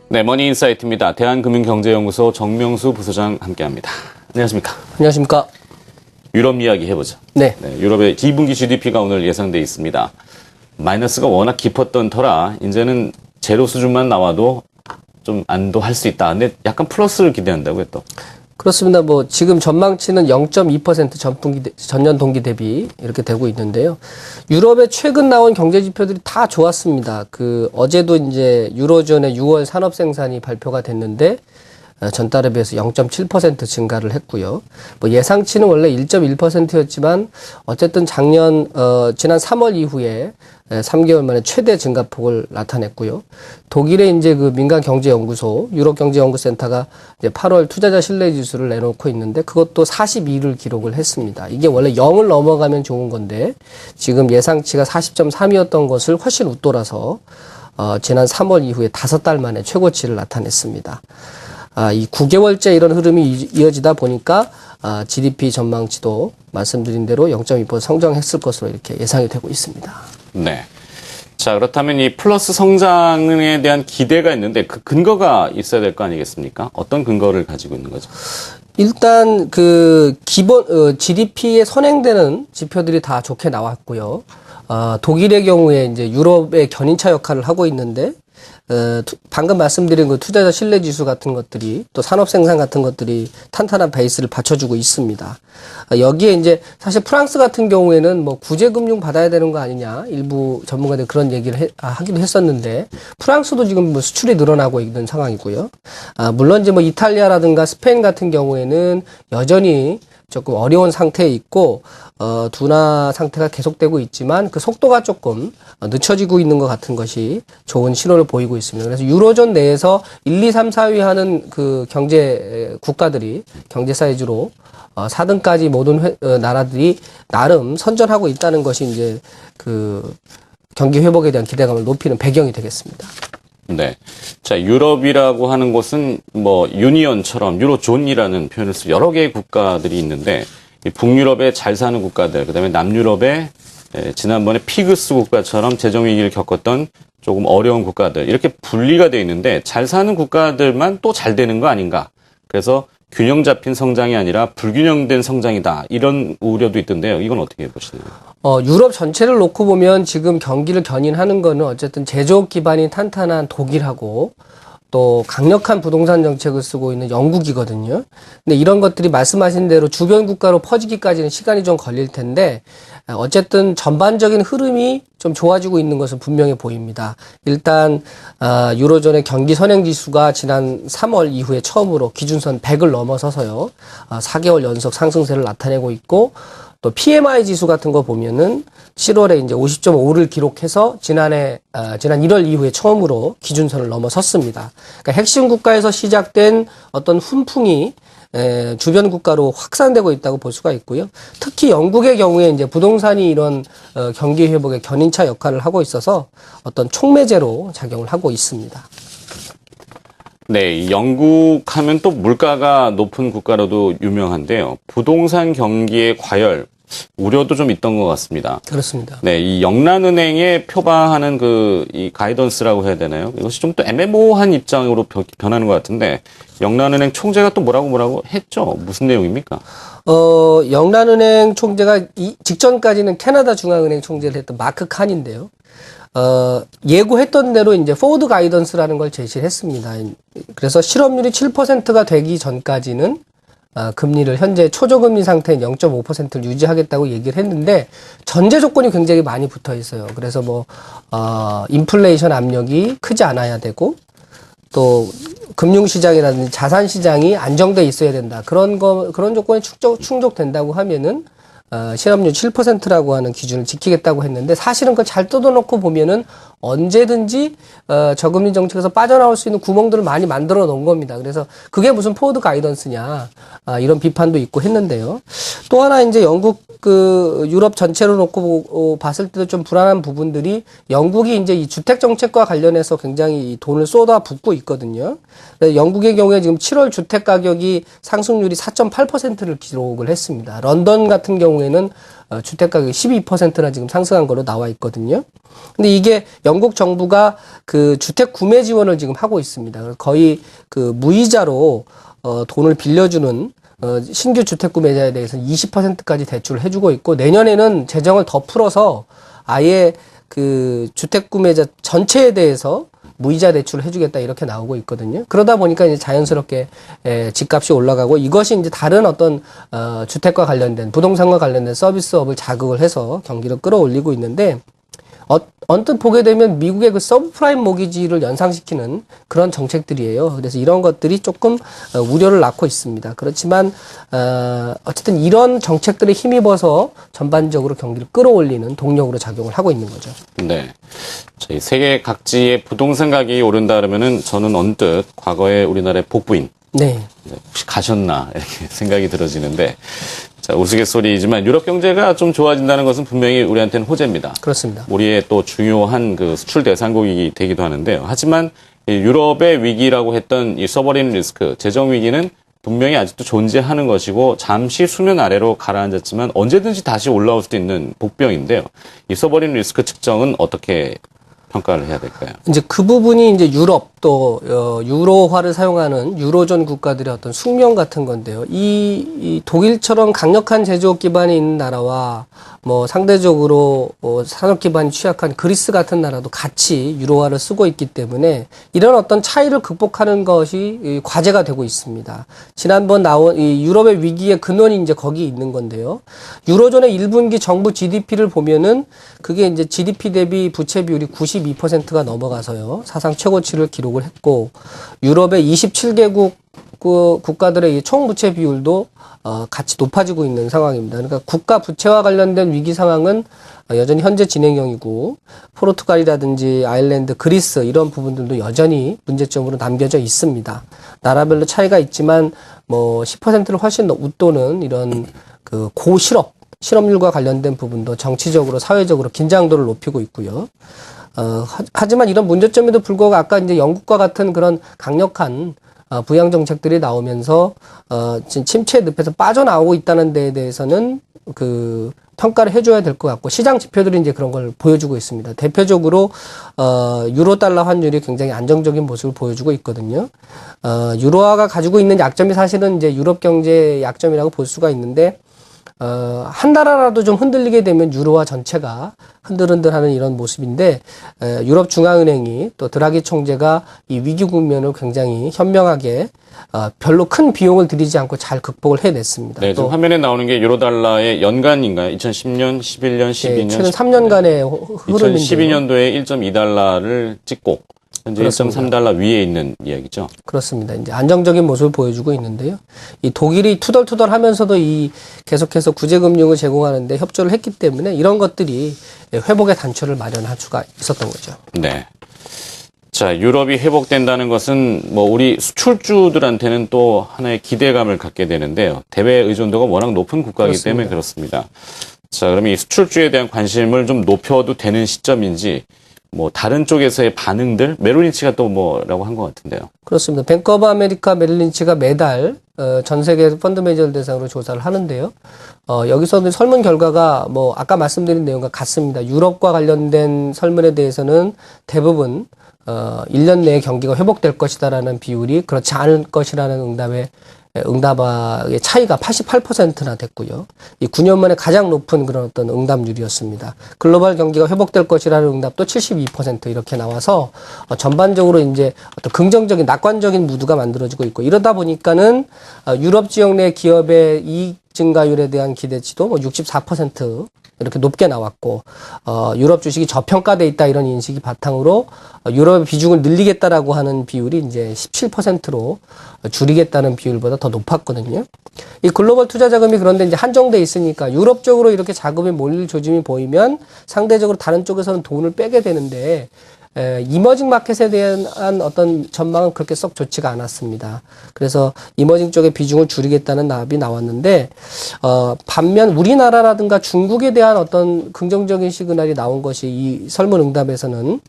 네, 머니인사이트입니다. 대한금융경제연구소 정명수 부소장 함께합니다. 안녕하십니까? 안녕하십니까? 유럽 이야기 해보죠. 네. 유럽의 2분기 GDP가 오늘 예상돼 있습니다. 마이너스가 워낙 깊었던 터라 이제는 제로 수준만 나와도 좀 안도할 수 있다. 근데 약간 플러스를 기대한다고요, 또. 그렇습니다. 뭐 지금 전망치는 0.2% 전년 동기 대비 이렇게 되고 있는데요. 유럽의 최근 나온 경제 지표들이 다 좋았습니다. 어제도 이제 유로존의 6월 산업 생산이 발표가 됐는데 전달에 비해서 0.7% 증가를 했고요. 뭐 예상치는 원래 1.1%였지만 어쨌든 지난 3월 이후에 3개월 만에 최대 증가폭을 나타냈고요. 독일의 이제 민간경제연구소, 유럽경제연구센터가 이제 8월 투자자 신뢰 지수를 내놓고 있는데 그것도 42를 기록을 했습니다. 이게 원래 0을 넘어가면 좋은 건데 지금 예상치가 40.3이었던 것을 훨씬 웃돌아서 지난 3월 이후에 5달 만에 최고치를 나타냈습니다. 이 9개월째 이런 흐름이 이어지다 보니까 GDP 전망치도 말씀드린 대로 0.2% 성장했을 것으로 이렇게 예상이 되고 있습니다. 네. 자, 그렇다면 이 플러스 성장에 대한 기대가 있는데 그 근거가 있어야 될 거 아니겠습니까? 어떤 근거를 가지고 있는 거죠? 일단 기본 GDP에 선행되는 지표들이 다 좋게 나왔고요. 독일의 경우에 이제 유럽의 견인차 역할을 하고 있는데 방금 말씀드린 투자자 신뢰 지수 같은 것들이 또 산업 생산 같은 것들이 탄탄한 베이스를 받쳐주고 있습니다. 여기에 이제 사실 프랑스 같은 경우에는 뭐 구제 금융 받아야 되는 거 아니냐 일부 전문가들 그런 얘기를 하기도 했었는데 프랑스도 지금 뭐 수출이 늘어나고 있는 상황이고요. 물론 이제 뭐 이탈리아라든가 스페인 같은 경우에는 여전히 조금 어려운 상태에 있고 둔화 상태가 계속되고 있지만 그 속도가 조금 늦춰지고 있는 것 같은 것이 좋은 신호를 보이고 있습니다. 그래서 유로존 내에서 1, 2, 3, 4위 하는 경제 국가들이 경제 사이즈로 4등까지 모든 나라들이 나름 선전하고 있다는 것이 이제 경기 회복에 대한 기대감을 높이는 배경이 되겠습니다. 네. 자, 유럽이라고 하는 곳은 뭐 유니언처럼 유로존이라는 표현을 쓰고 여러 개의 국가들이 있는데 이 북유럽에 잘 사는 국가들, 그다음에 남유럽에 지난번에 피그스 국가처럼 재정 위기를 겪었던 조금 어려운 국가들 이렇게 분리가 되어 있는데 잘 사는 국가들만 또 잘 되는 거 아닌가? 그래서 균형 잡힌 성장이 아니라 불균형된 성장이다. 이런 우려도 있던데요. 이건 어떻게 보시나요? 유럽 전체를 놓고 보면 지금 경기를 견인하는 거는 어쨌든 제조업 기반이 탄탄한 독일하고 또 강력한 부동산 정책을 쓰고 있는 영국이거든요. 근데 이런 것들이 말씀하신 대로 주변 국가로 퍼지기까지는 시간이 좀 걸릴 텐데 어쨌든 전반적인 흐름이 좀 좋아지고 있는 것은 분명해 보입니다. 일단 유로존의 경기 선행 지수가 지난 3월 이후에 처음으로 기준선 100을 넘어서서요. 4개월 연속 상승세를 나타내고 있고 또 PMI 지수 같은 거 보면은 7월에 이제 50.5를 기록해서 지난 1월 이후에 처음으로 기준선을 넘어섰습니다. 그러니까 핵심 국가에서 시작된 어떤 훈풍이 주변 국가로 확산되고 있다고 볼 수가 있고요. 특히 영국의 경우에 이제 부동산이 이런 경기 회복의 견인차 역할을 하고 있어서 어떤 촉매제로 작용을 하고 있습니다. 네, 영국 하면 또 물가가 높은 국가로도 유명한데요. 부동산 경기의 과열, 우려도 좀 있던 것 같습니다. 그렇습니다. 네, 이 영란은행에 표방하는 이 가이던스라고 해야 되나요? 이것이 좀 또 애매모호한 입장으로 변하는 것 같은데, 영란은행 총재가 또 뭐라고 했죠? 무슨 내용입니까? 영란은행 총재가 직전까지는 캐나다 중앙은행 총재를 했던 마크 칸인데요. 예고했던 대로 이제 포워드 가이던스라는 걸 제시를 했습니다. 그래서 실업률이 7%가 되기 전까지는 금리를 현재 초저금리 상태인 0.5%를 유지하겠다고 얘기를 했는데 전제 조건이 굉장히 많이 붙어 있어요. 그래서 인플레이션 압력이 크지 않아야 되고 또 금융시장이라든지 자산시장이 안정돼 있어야 된다. 그런 조건이 충족된다고 하면은 실업률 7%라고 하는 기준을 지키겠다고 했는데 사실은 그걸 잘 뜯어놓고 보면은 언제든지 저금리 정책에서 빠져나올 수 있는 구멍들을 많이 만들어 놓은 겁니다. 그래서 그게 무슨 포워드 가이던스냐 이런 비판도 있고 했는데요. 또 하나 이제 영국 유럽 전체로 놓고 봤을 때도 좀 불안한 부분들이 영국이 이제 이 주택 정책과 관련해서 굉장히 돈을 쏟아붓고 있거든요. 영국의 경우에 지금 7월 주택 가격이 상승률이 4.8%를 기록을 했습니다. 런던 같은 경우에는 주택 가격이 12%나 지금 상승한 걸로 나와 있거든요. 근데 이게 영국 정부가 그 주택 구매 지원을 지금 하고 있습니다. 거의 그 무이자로 돈을 빌려주는 신규 주택 구매자에 대해서 20%까지 대출을 해주고 있고, 내년에는 재정을 더 풀어서 아예 그 주택 구매자 전체에 대해서 무이자 대출을 해주겠다 이렇게 나오고 있거든요. 그러다 보니까 이제 자연스럽게 집값이 올라가고, 이것이 이제 다른 어떤 주택과 관련된 부동산과 관련된 서비스업을 자극을 해서 경기를 끌어올리고 있는데, 언뜻 보게 되면 미국의 그 서브프라임 모기지를 연상시키는 그런 정책들이에요. 그래서 이런 것들이 조금 우려를 낳고 있습니다. 그렇지만 어쨌든 이런 정책들에 힘입어서 전반적으로 경기를 끌어올리는 동력으로 작용을 하고 있는 거죠. 네. 저희 세계 각지의 부동산 가격이 오른다 그러면은 저는 언뜻 과거에 우리나라의 복부인 네. 혹시 가셨나 이렇게 생각이 들어지는데, 자, 우스갯소리지만 유럽 경제가 좀 좋아진다는 것은 분명히 우리한테는 호재입니다. 그렇습니다. 우리의 또 중요한 그 수출 대상국이 되기도 하는데요. 하지만 이 유럽의 위기라고 했던 이 서버린 리스크, 재정 위기는 분명히 아직도 존재하는 것이고, 잠시 수면 아래로 가라앉았지만 언제든지 다시 올라올 수도 있는 복병인데요. 이 서버린 리스크 측정은 어떻게 평가를 해야 될까요? 이제 그 부분이 이제 유럽 또 유로화를 사용하는 유로존 국가들의 어떤 숙명 같은 건데요. 이 독일처럼 강력한 제조업 기반이 있는 나라와 뭐 상대적으로 산업 기반이 취약한 그리스 같은 나라도 같이 유로화를 쓰고 있기 때문에 이런 어떤 차이를 극복하는 것이 과제가 되고 있습니다. 지난번 나온 이 유럽의 위기의 근원이 이제 거기 있는 건데요. 유로존의 1분기 정부 GDP를 보면은 그게 이제 GDP 대비 부채 비율이 92%가 넘어가서요. 사상 최고치를 기록을 했고, 유럽의 27개국 국가들의 총 부채 비율도 같이 높아지고 있는 상황입니다. 그러니까 국가 부채와 관련된 위기 상황은 여전히 현재 진행형이고, 포르투갈이라든지 아일랜드, 그리스 이런 부분들도 여전히 문제점으로 남겨져 있습니다. 나라별로 차이가 있지만 뭐 10%를 훨씬 웃도는 이런 그 실업률과 관련된 부분도 정치적으로 사회적으로 긴장도를 높이고 있고요. 하지만 이런 문제점에도 불구하고 아까 이제 영국과 같은 그런 강력한 부양 정책들이 나오면서 지금 침체 늪에서 빠져나오고 있다는 데에 대해서는 그 평가를 해줘야 될 것 같고, 시장 지표들이 이제 그런 걸 보여주고 있습니다. 대표적으로 유로 달러 환율이 굉장히 안정적인 모습을 보여주고 있거든요. 유로화가 가지고 있는 약점이 사실은 이제 유럽 경제의 약점이라고 볼 수가 있는데, 한 나라라도 좀 흔들리게 되면 유로화 전체가 흔들흔들하는 이런 모습인데, 유럽 중앙은행이 또 드라기 총재가 이 위기 국면을 굉장히 현명하게 별로 큰 비용을 들이지 않고 잘 극복을 해냈습니다. 네, 지금 화면에 나오는 게 유로달러의 연간인가요? 2010년, 11년, 12년. 최근 3년간의 흐름인데요. 2012년도에 1.2달러를 찍고 현재 그렇습니다. 1.3달러 위에 있는 이야기죠. 그렇습니다. 이제 안정적인 모습을 보여주고 있는데요. 이 독일이 투덜투덜 하면서도 이 계속해서 구제금융을 제공하는데 협조를 했기 때문에 이런 것들이 회복의 단초를 마련할 수가 있었던 거죠. 네. 자, 유럽이 회복된다는 것은 뭐 우리 수출주들한테는 또 하나의 기대감을 갖게 되는데요. 대외 의존도가 워낙 높은 국가이기 그렇습니다. 때문에 그렇습니다. 자, 그러면 이 수출주에 대한 관심을 좀 높여도 되는 시점인지, 뭐 다른 쪽에서의 반응들, 메릴린치가 또 뭐라고 한 것 같은데요. 그렇습니다. 뱅크 오브 아메리카 메릴린치가 매달 전 세계 펀드 매니저를 대상으로 조사를 하는데요. 여기서는 설문 결과가 뭐 아까 말씀드린 내용과 같습니다. 유럽과 관련된 설문에 대해서는 대부분 1년 내에 경기가 회복될 것이다라는 비율이 그렇지 않을 것이라는 응답의 차이가 88%나 됐고요. 이 9년 만에 가장 높은 그런 어떤 응답률이었습니다. 글로벌 경기가 회복될 것이라는 응답도 72% 이렇게 나와서 전반적으로 이제 어떤 긍정적인 낙관적인 무드가 만들어지고 있고, 이러다 보니까는 유럽 지역 내 기업의 이익 증가율에 대한 기대치도 뭐 64% 이렇게 높게 나왔고, 유럽 주식이 저평가돼 있다 이런 인식이 바탕으로 유럽의 비중을 늘리겠다라고 하는 비율이 이제 17%로 줄이겠다는 비율보다 더 높았거든요. 이 글로벌 투자 자금이 그런데 이제 한정돼 있으니까 유럽 쪽으로 이렇게 자금이 몰릴 조짐이 보이면 상대적으로 다른 쪽에서는 돈을 빼게 되는데, 이머징 마켓에 대한 어떤 전망은 그렇게 썩 좋지가 않았습니다. 그래서 이머징 쪽의 비중을 줄이겠다는 답이 나왔는데, 반면 우리나라라든가 중국에 대한 어떤 긍정적인 시그널이 나온 것이 이 설문 응답에서는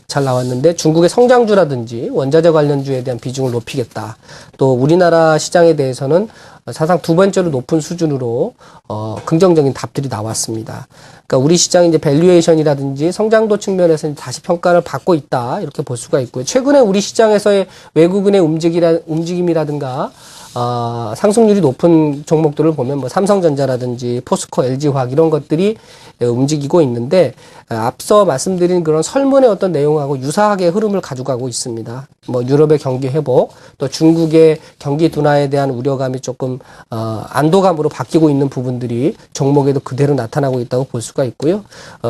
잘 나왔는데, 중국의 성장주라든지 원자재 관련주에 대한 비중을 높이겠다. 또 우리나라 시장에 대해서는 사상 두 번째로 높은 수준으로 긍정적인 답들이 나왔습니다. 그러니까 우리 시장이 이제 밸류에이션이라든지 성장도 측면에서 이제 다시 평가를 받고 있다 이렇게 볼 수가 있고요. 최근에 우리 시장에서의 외국인의 움직임이라든가 상승률이 높은 종목들을 보면 뭐 삼성전자라든지 포스코, LG화학 이런 것들이 움직이고 있는데 앞서 말씀드린 그런 설문의 어떤 내용하고 유사하게 흐름을 가져가고 있습니다. 뭐 유럽의 경기 회복, 또 중국의 경기 둔화에 대한 우려감이 조금 안도감으로 바뀌고 있는 부분들이 종목에도 그대로 나타나고 있다고 볼 수가 있고요.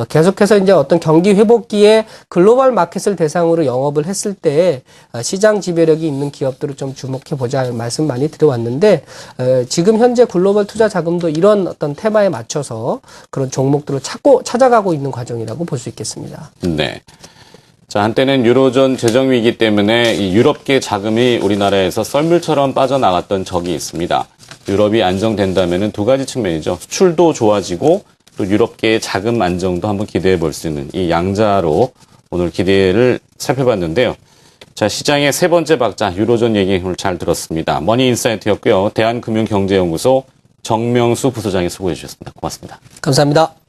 계속해서 이제 어떤 경기 회복기에 글로벌 마켓을 대상으로 영업을 했을 때 시장 지배력이 있는 기업들을 좀 주목해 보자 말씀 많이 드려왔는데 지금 현재 글로벌 투자 자금도 이런 어떤 테마에 맞춰서 그런 종목들을 찾아가고 있는 과정이라고 볼 수 있겠습니다. 네. 자, 한때는 유로존 재정 위기 때문에 이 유럽계 자금이 우리나라에서 썰물처럼 빠져나갔던 적이 있습니다. 유럽이 안정된다면은 두 가지 측면이죠. 수출도 좋아지고 또 유럽계의 자금 안정도 한번 기대해 볼 수 있는 이 양자로 오늘 기대를 살펴봤는데요. 자, 시장의 세 번째 박자 유로존 얘기 오늘 잘 들었습니다. 머니인사이트였고요. 대한금융경제연구소 정명수 부소장이 수고해 주셨습니다. 고맙습니다. 감사합니다.